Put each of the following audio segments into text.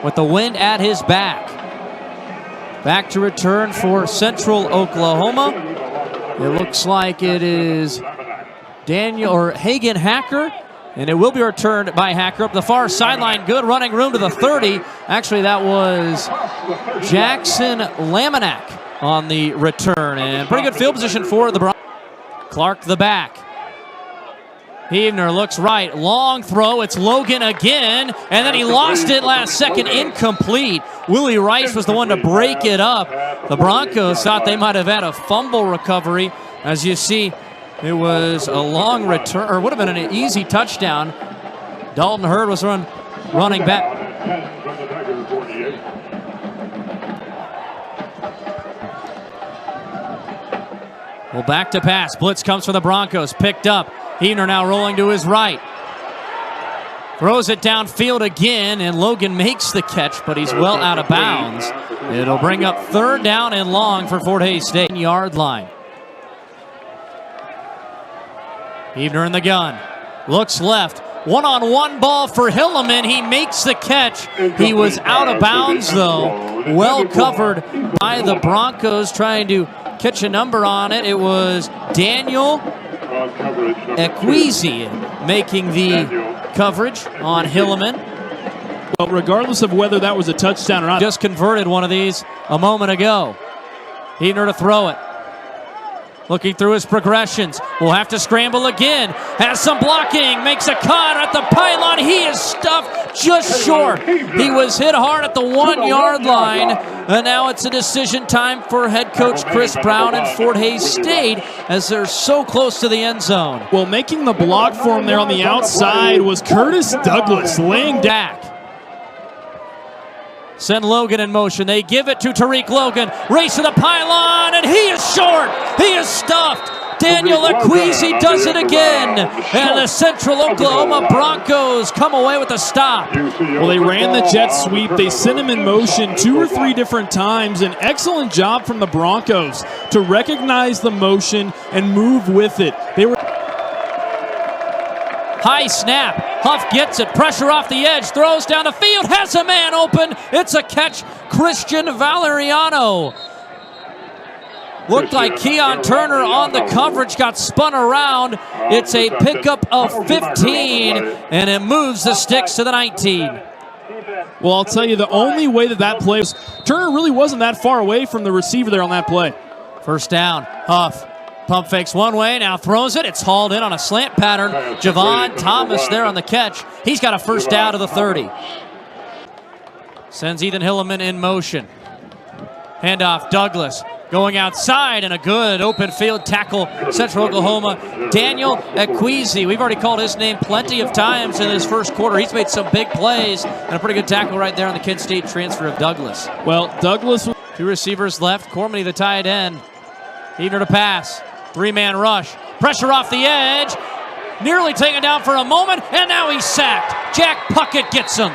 with the wind at his back. Back to return for Central Oklahoma. It looks like it is Hagen Hacker, and it will be returned by Hacker up the far sideline. Good running room to the 30. Actually, that was Jackson Laminack on the return, and pretty good field position for the Broncos. Clark the back. Heavner looks right, long throw, it's Logan again, and then he lost it last second, incomplete. Willie Rice was the one to break it up. The Broncos thought they might have had a fumble recovery. As you see, it was a long return, or would have been an easy touchdown. Dalton Hurd was running back. Well, back to pass. Blitz comes for the Broncos, picked up. Heavner now rolling to his right. Throws it downfield again, and Logan makes the catch, but he's well out of bounds. It'll bring up third down and long for Fort Hays State. Yard line. Heavner in the gun. Looks left. One-on-one ball for Hilleman. He makes the catch. He was out of bounds, though. Well covered by the Broncos, trying to catch a number on it. It was Daniel Ekwesi making the coverage on Hilleman. Well, regardless of whether that was a touchdown or not. Just converted one of these a moment ago. Heavner to throw it. Looking through his progressions. Will have to scramble again. Has some blocking. Makes a cut at the pylon. He is stuffed just short. He was hit hard at the 1 yard line. And now it's a decision time for head coach Chris Brown and Fort Hays State as they're so close to the end zone. Well, making the block for him there on the outside was Curtis Douglas laying down. Send Logan in motion. They give it to Tariq Logan. Race to the pylon, and he is short. He is stuffed. Daniel Ekwesi does it again. And the Central Oklahoma Broncos come away with a stop. Well, they ran the jet sweep. They sent him in motion 2 or 3 different times. An excellent job from the Broncos to recognize the motion and move with it. They were high snap. Huff gets it. Pressure off the edge. Throws down the field. Has a man open. It's a catch. Christian Valeriano. Looked like Keon Turner on the coverage. Got spun around. It's a pickup of 15. And it moves the sticks to the 19. Well, I'll tell you, the only way that play was, Turner really wasn't that far away from the receiver there on that play. First down. Huff. Pump fakes one way, now throws it. It's hauled in on a slant pattern. Javon Thomas there on the catch. He's got a first down to the 30. Sends Ethan Hilleman in motion. Handoff, Douglas going outside, and a good open field tackle. Central Oklahoma, Daniel Ekwesi. We've already called his name plenty of times in this first quarter. He's made some big plays, and a pretty good tackle right there on the Kent State transfer of Douglas. Well, Douglas. 2 receivers left. Cormany, the tight end. Heavner to pass. 3-man rush. Pressure off the edge. Nearly taken down for a moment, and now he's sacked. Jack Puckett gets him.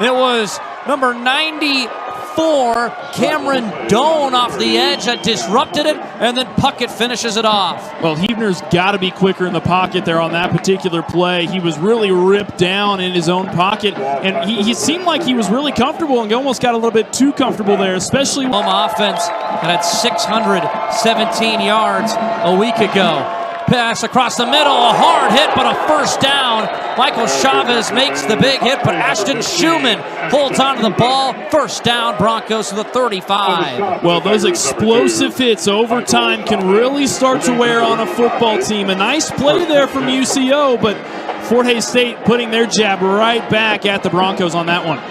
It was number 94, Cameron Doan, off the edge that disrupted it, and then Puckett finishes it off. Well, Heavner's got to be quicker in the pocket there on that particular play. He was really ripped down in his own pocket, and he seemed like he was really comfortable and almost got a little bit too comfortable there, especially Oklahoma offense that had 617 yards a week ago. Pass across the middle, a hard hit, but a first down. Michael Chavez makes the big hit, but Ashton Schumann holds on to the ball. First down, Broncos to the 35. Well, those explosive hits over time can really start to wear on a football team. A nice play there from UCO, but Fort Hays State putting their jab right back at the Broncos on that one.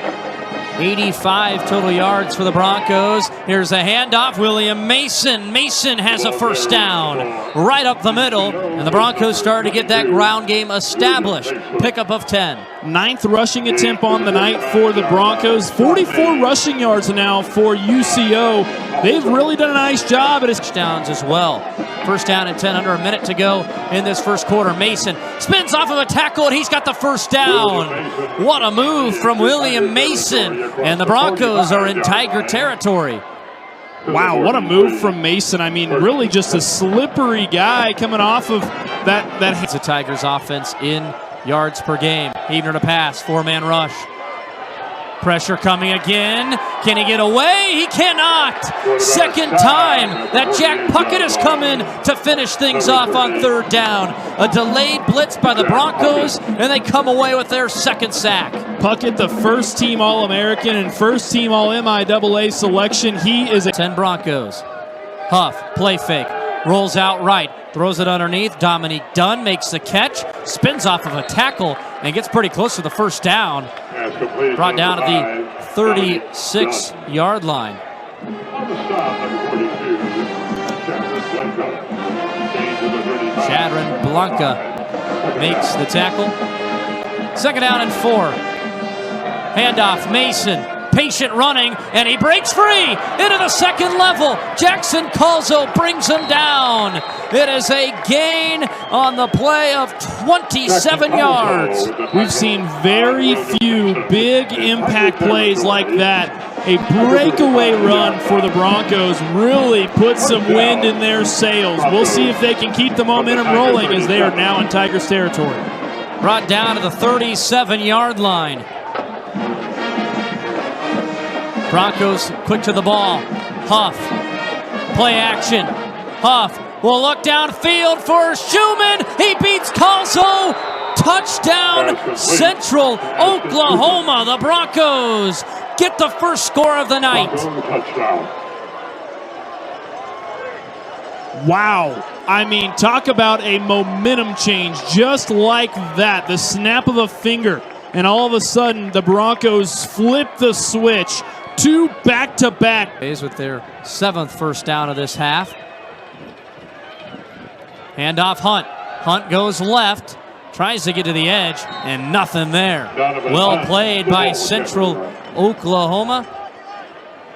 85 total yards for the Broncos. Here's a handoff. William Mason. Mason has a first down right up the middle, and the Broncos started to get that ground game established. Pickup of 10. 9th rushing attempt on the night for the Broncos. 44 rushing yards now for UCO. They've really done a nice job at his touchdowns as well. First down and 10, under a minute to go in this first quarter. Mason spins off of a tackle, and he's got the first down. What a move from William Mason. And the Broncos are in Tiger territory. Wow, what a move from Mason. I mean, really just a slippery guy coming off of that. It's the Tigers offense in yards per game. Heavner to pass, 4-man rush. Pressure coming again. Can he get away? He cannot. Second time that Jack Puckett has come in to finish things off on third down. A delayed blitz by the Broncos, and they come away with their second sack. Puckett, the first team All-American and first team All-MIAA selection. He is 10 Broncos. Huff, play fake. Rolls out right. Throws it underneath. Dominique Dunn makes the catch. Spins off of a tackle and gets pretty close to the first down. Brought down to the 36-yard line. Shadron Blanca makes the tackle. Second down and 4. Handoff, Mason. Patient running, and he breaks free into the second level. Jackson Calzo brings him down. It is a gain on the play of 27 yards. We've seen very few big impact plays like that. A breakaway run for the Broncos really put some wind in their sails. We'll see if they can keep the momentum rolling as they are now in Tigers territory. Brought down to the 37-yard line. Broncos quick to the ball. Huff. Play action. Huff will look downfield for Schumann. He beats Calzo. Touchdown, Central Oklahoma. The Broncos get the first score of the night. Wow. I mean, talk about a momentum change just like that. The snap of a finger. And all of a sudden, the Broncos flip the switch. 2 back-to-back. With their 7th first down of this half. Handoff Hunt. Hunt goes left. Tries to get to the edge, and nothing there. Well played by Central Oklahoma.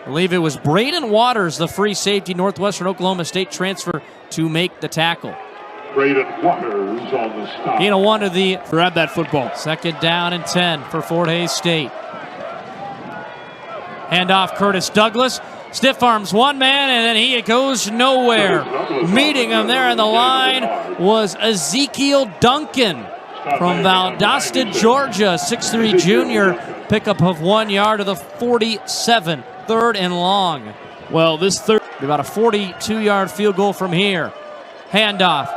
I believe it was Braden Waters, the free safety, Northwestern Oklahoma State transfer, to make the tackle. Braden Waters on the stop. Gain of 1 to the grab that football. Second down and 10 for Fort Hays State. Handoff Curtis Douglas. Stiff arms one man, and then he goes nowhere. Meeting him there in the line was Ezekiel Duncan from Valdosta, Georgia. 6'3 junior. Pickup of 1 yard to the 47. Third and long. Well, this third. About a 42-yard field goal from here. Handoff.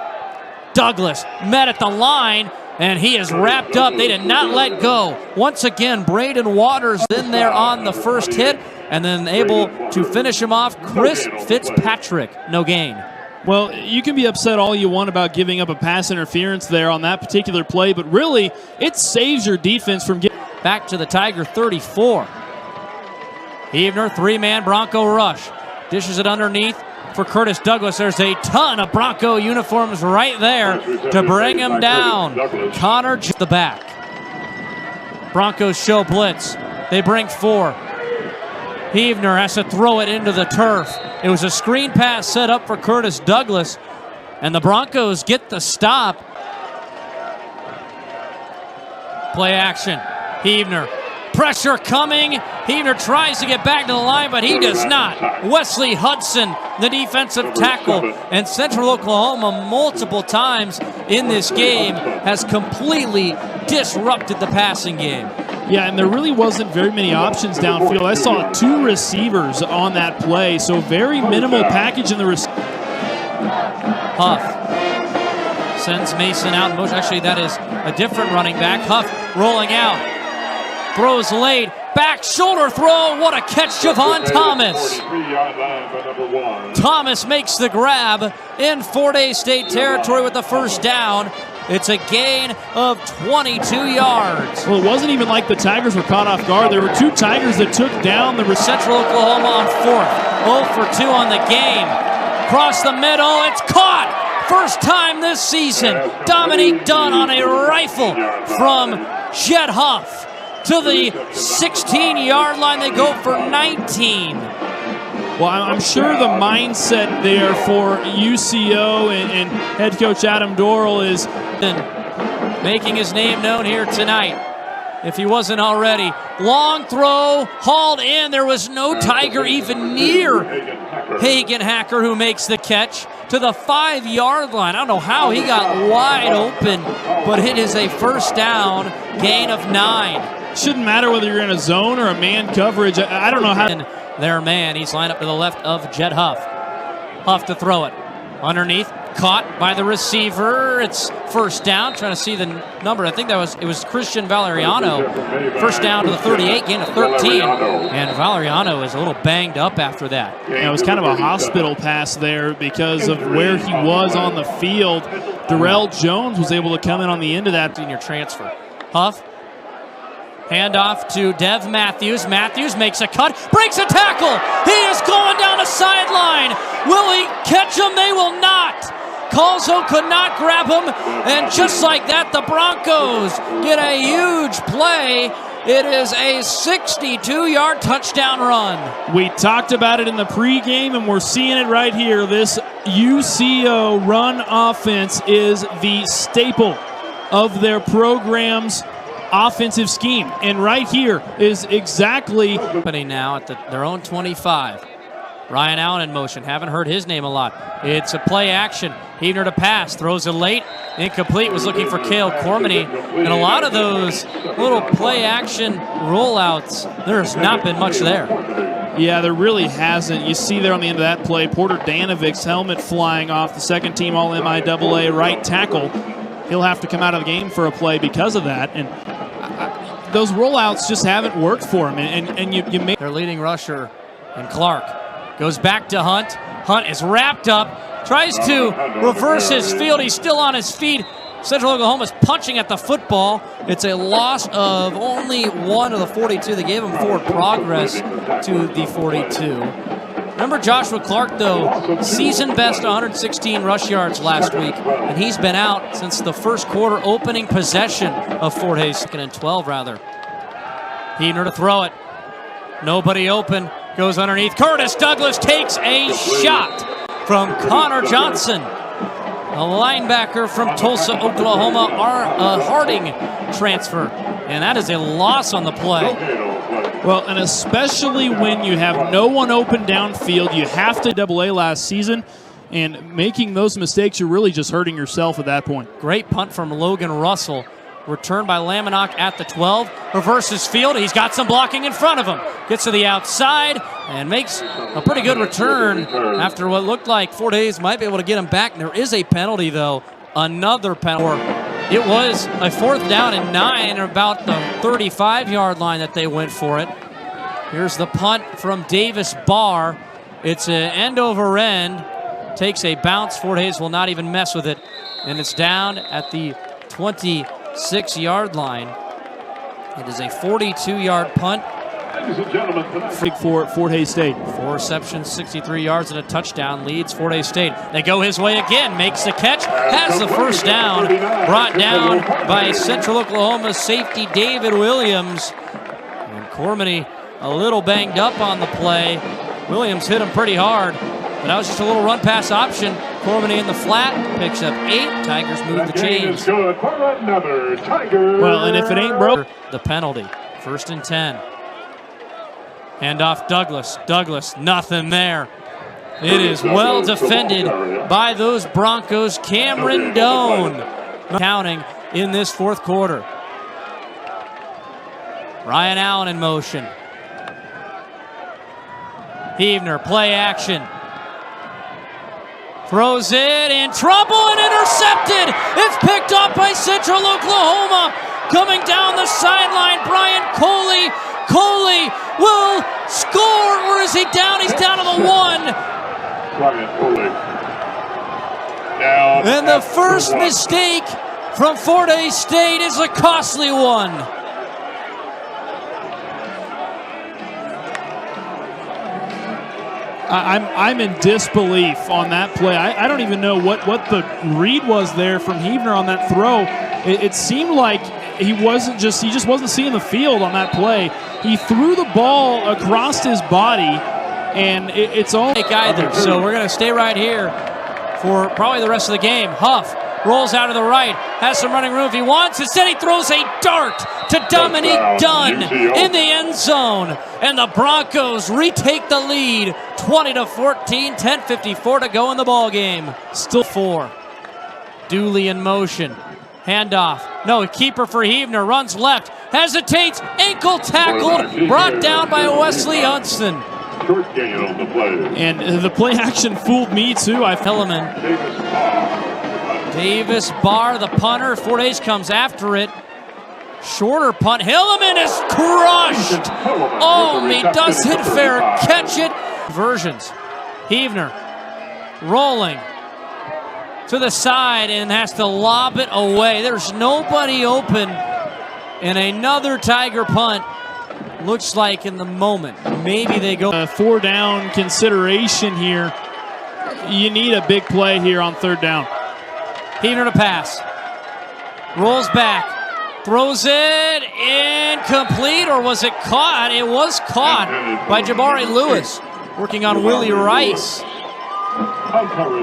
Douglas met at the line, and he is wrapped up. They did not let go. Once again, Braden Waters in there on the first hit, and then able to finish him off, Chris Fitzpatrick. No gain. Well, you can be upset all you want about giving up a pass interference there on that particular play, but really, it saves your defense from getting back to the Tiger 34. Heavner, 3-man Bronco rush. Dishes it underneath for Curtis Douglas. There's a ton of Bronco uniforms right there to bring him down. Connor the back. Broncos show blitz. They bring 4. Heavner has to throw it into the turf. It was a screen pass set up for Curtis Douglas, and the Broncos get the stop. Play action. Heavner. Pressure coming. Heavner tries to get back to the line, but he does not. Wesley Hudson, the defensive tackle, and Central Oklahoma multiple times in this game has completely disrupted the passing game. Yeah, and there really wasn't very many options downfield. I saw 2 receivers on that play, so very minimal package in the Huff sends Mason out in motion. Actually, that is a different running back. Huff rolling out. Throws late. Back shoulder throw. What a catch, Javon Thomas. Thomas makes the grab in Fort Hays State territory with the first down. It's a gain of 22 yards. Well, it wasn't even like the Tigers were caught off guard. There were 2 Tigers that took down the Central Oklahoma on 4th. 0 for 2 on the game. Cross the middle. It's caught. First time this season. Dominique Dunn on a rifle from Jed Huff. To the 16-yard line, they go for 19. Well, I'm sure the mindset there for UCO and head coach Adam Dorrell is making his name known here tonight, if he wasn't already. Long throw, hauled in. There was no Tiger even near Hagen Hacker, who makes the catch to the 5-yard line. I don't know how he got wide open, but it is a first down, gain of 9. shouldn't matter whether you're in a zone or a man coverage. I don't know how. Their man, he's lined up to the left of Jed Huff. Huff to throw it. Underneath, caught by the receiver. It's first down. Trying to see the number. I think it was Christian Valeriano. First down to the 38, gain of 13. And Valeriano is a little banged up after that. Yeah, it was kind of a hospital pass there because of where he was on the field. Darrell Jones was able to come in on the end of that. Senior transfer. Huff. Handoff to Dev Matthews. Matthews makes a cut, breaks a tackle. He is going down the sideline. Will he catch him? They will not. Calzo could not grab him. And just like that, the Broncos get a huge play. It is a 62-yard touchdown run. We talked about it in the pregame, and we're seeing it right here. This UCO run offense is the staple of their program's offensive scheme, and right here is exactly happening now at their own 25. Ryan Allen in motion. Haven't heard his name a lot. It's a play action. Heavner to pass. Throws it late. Incomplete. Was looking for Cale Cormany. And a lot of those little play action rollouts, there's not been much there. Yeah, there really hasn't. You see there on the end of that play, Porter Danovic's helmet flying off, the second team All-MIAA right tackle. He'll have to come out of the game for a play because of that. And those rollouts just haven't worked for him. And you make their leading rusher, and Clark goes back to Hunt. Hunt is wrapped up, tries to reverse his field. He's still on his feet. Central Oklahoma's punching at the football. It's a loss of only one of the 42. They gave him forward progress to the 42. Remember Joshua Clark, though, season best 116 rush yards last week, and he's been out since the first quarter opening possession of Fort Hays, second and 12 rather. Heavner to throw it. Nobody open. Goes underneath. Curtis Douglas takes a shot from Connor Johnson, a linebacker from Tulsa, Oklahoma, Harding transfer. And that is a loss on the play. Well, and especially when you have no one open downfield, you have to AA last season, and making those mistakes, you're really just hurting yourself at that point. Great punt from Logan Russell. Returned by Laminack at the 12. Reverses field. He's got some blocking in front of him. Gets to the outside and makes a pretty good return after what looked like Fort Hays might be able to get him back. There is a penalty, though. Another penalty. It was a 4th down and 9, about the 35-yard line that they went for it. Here's the punt from Davis Barr. It's an end over end. Takes a bounce. Fort Hays will not even mess with it. And it's down at the 26-yard line. It is a 42-yard punt. For Fort Hays State. 4 receptions, 63 yards, and a touchdown leads Fort Hays State. They go his way again, makes the catch, has the first down, brought down by Central Oklahoma's safety David Williams. And Cormany a little banged up on the play. Williams hit him pretty hard, but that was just a little run-pass option. Cormany in the flat, picks up 8. Tigers move the chains. Well, and if it ain't broke, the penalty. 1st and 10. Handoff Douglas. Douglas, nothing there. It is well defended by those Broncos. Cameron Doan counting in this 4th quarter. Ryan Allen in motion. Heavner, play action. Throws it in trouble and intercepted. It's picked up by Central Oklahoma. Coming down the sideline, Brian Coley. Coley will score, or is he down? He's down to the 1. And the first mistake from Fort Hays State is a costly one. I'm in disbelief on that play. I don't even know what the read was there from Heavner on that throw. It seemed like he just wasn't seeing the field on that play. He threw the ball across his body, and it's all either. So we're going to stay right here for probably the rest of the game. Huff rolls out to the right, has some running room if he wants. Instead, he throws a dart to Dominique Dunn in the end zone. And the Broncos retake the lead, 20-14, 10:54 to go in the ball game. Still 4. Dooley in motion. Handoff. No, keeper for Heavner. Runs left. hesitates, ankle tackled, brought down by Wesley Hudson. Short gain on the play. And the play action fooled me too. Hilleman. Davis Barr, the punter. Fort Hays comes after it. Shorter punt. Hilleman is crushed. Oh, he does hit fair. Catch it. Versions. Heavner rolling to the side and has to lob it away. There's nobody open. And another Tiger punt. Looks like in the moment. Maybe they go. 4-down consideration here. You need a big play here on 3rd down. Heavner to pass. Rolls back. Throws it incomplete, or was it caught? It was caught by Jabari Lewis. Working on Willie Rice.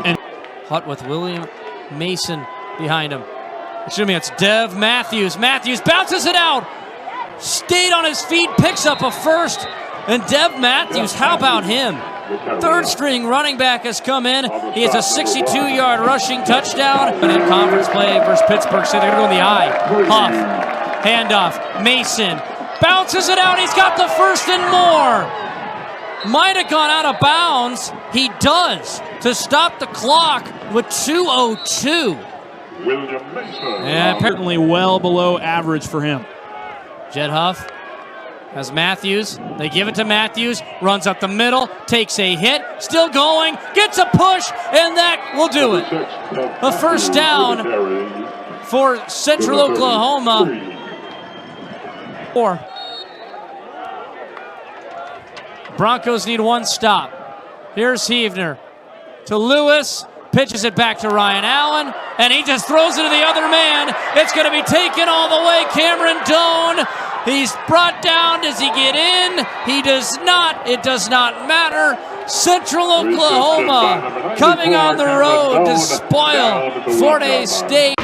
And Hutt with William Mason behind him. Excuse me, it's Dev Matthews. Matthews bounces it out. Stayed on his feet, picks up a first. And Dev Matthews, how about him? 3rd string running back has come in. He has a 62-yard rushing touchdown. And in conference play versus Pittsburgh, so they're going to go in the eye. Huff, handoff, Mason bounces it out. He's got the first and more. Might have gone out of bounds. He does to stop the clock with 2:02. William Mason. And Apparently well below average for him. Jed Huff has Matthews. They give it to Matthews. Runs up the middle. Takes a hit. Still going. Gets a push. And that will do it. A first down for Central Oklahoma. 4. Broncos need one stop. Here's Heavner to Lewis. Pitches it back to Ryan Allen, and he just throws it to the other man. It's going to be taken all the way. Cameron Doan. He's brought down. Does he get in? He does not. It does not matter. Central Oklahoma coming on the road to spoil Fort Hays State.